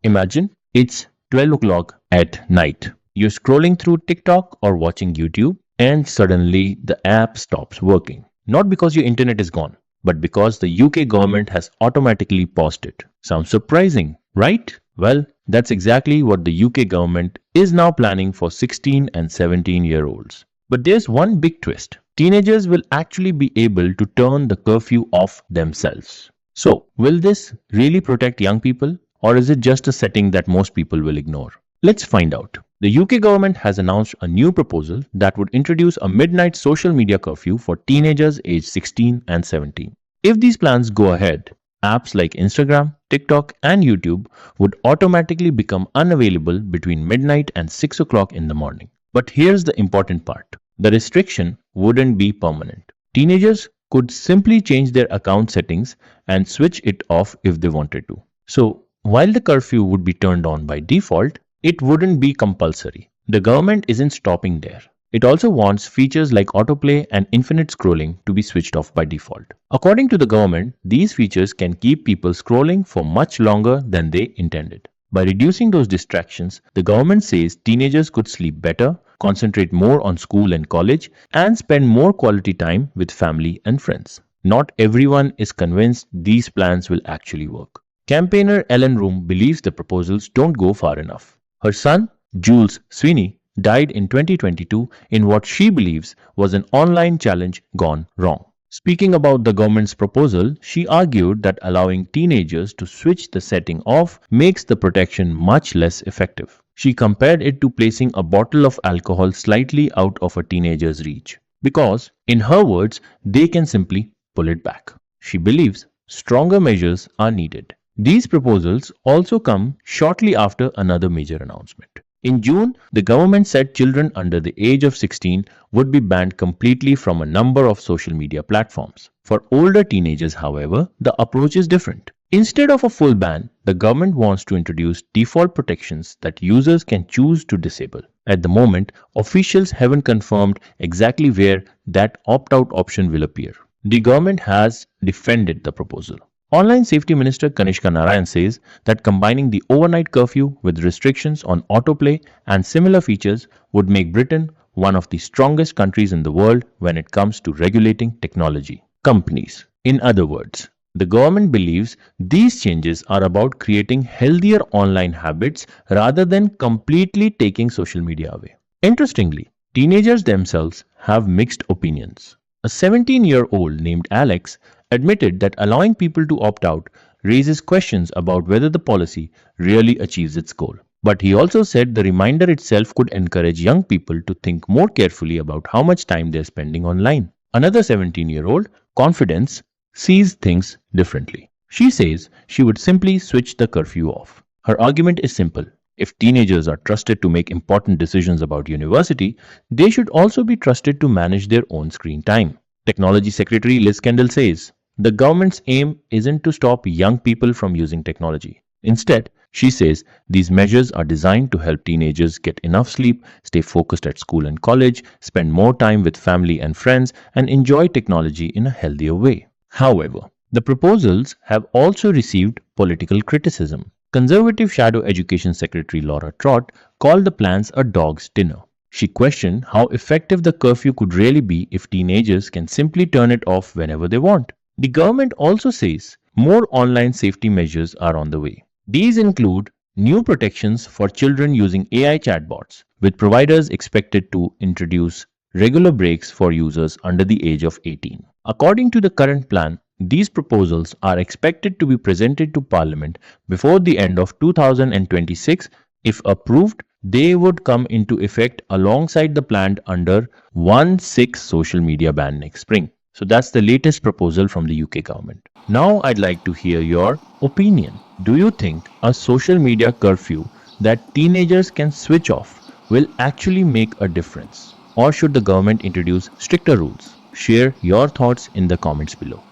Imagine it's 12 o'clock at night. You're scrolling through TikTok or watching YouTube, and suddenly the app stops working. Not because your internet is gone, but because the UK government has automatically paused it. Sounds surprising, right? Well, that's exactly what the UK government is now planning for 16 and 17-year-olds. But there's one big twist. Teenagers will actually be able to turn the curfew off themselves. So, will this really protect young people, or is it just a setting that most people will ignore? Let's find out. The UK government has announced a new proposal that would introduce a midnight social media curfew for teenagers aged 16 and 17. If these plans go ahead, apps like Instagram, TikTok, and YouTube would automatically become unavailable between midnight and 6 o'clock in the morning. But here's the important part. The restriction wouldn't be permanent. Teenagers could simply change their account settings and switch it off if they wanted to. So, while the curfew would be turned on by default, it wouldn't be compulsory. The government isn't stopping there. It also wants features like autoplay and infinite scrolling to be switched off by default. According to the government, these features can keep people scrolling for much longer than they intended. By reducing those distractions, the government says teenagers could sleep better, concentrate more on school and college, and spend more quality time with family and friends. Not everyone is convinced these plans will actually work. Campaigner Ellen Room believes the proposals don't go far enough. Her son, Jules Sweeney, died in 2022 in what she believes was an online challenge gone wrong. Speaking about the government's proposal, she argued that allowing teenagers to switch the setting off makes the protection much less effective. She compared it to placing a bottle of alcohol slightly out of a teenager's reach, because, in her words, they can simply pull it back. She believes stronger measures are needed. These proposals also come shortly after another major announcement. In June, the government said children under the age of 16 would be banned completely from a number of social media platforms. For older teenagers, however, the approach is different. Instead of a full ban, the government wants to introduce default protections that users can choose to disable. At the moment, officials haven't confirmed exactly where that opt-out option will appear. The government has defended the proposal. Online Safety Minister Kanishka Narayan says that combining the overnight curfew with restrictions on autoplay and similar features would make Britain one of the strongest countries in the world when it comes to regulating technology companies. In other words, the government believes these changes are about creating healthier online habits rather than completely taking social media away. Interestingly, teenagers themselves have mixed opinions. A 17-year-old named Alex admitted that allowing people to opt out raises questions about whether the policy really achieves its goal. But he also said the reminder itself could encourage young people to think more carefully about how much time they're spending online. Another 17-year-old, Confidence, sees things differently. She says she would simply switch the curfew off. Her argument is simple. If teenagers are trusted to make important decisions about university, they should also be trusted to manage their own screen time. Technology Secretary Liz Kendall says, the government's aim isn't to stop young people from using technology. Instead, she says these measures are designed to help teenagers get enough sleep, stay focused at school and college, spend more time with family and friends, and enjoy technology in a healthier way. However, the proposals have also received political criticism. Conservative Shadow Education Secretary Laura Trott called the plans a dog's dinner. She questioned how effective the curfew could really be if teenagers can simply turn it off whenever they want. The government also says more online safety measures are on the way. These include new protections for children using AI chatbots, with providers expected to introduce regular breaks for users under the age of 18. According to the current plan, these proposals are expected to be presented to Parliament before the end of 2026. If approved, they would come into effect alongside the planned under 1/6 social media ban next spring. So that's the latest proposal from the UK government. Now I'd like to hear your opinion. Do you think a social media curfew that teenagers can switch off will actually make a difference? Or should the government introduce stricter rules? Share your thoughts in the comments below.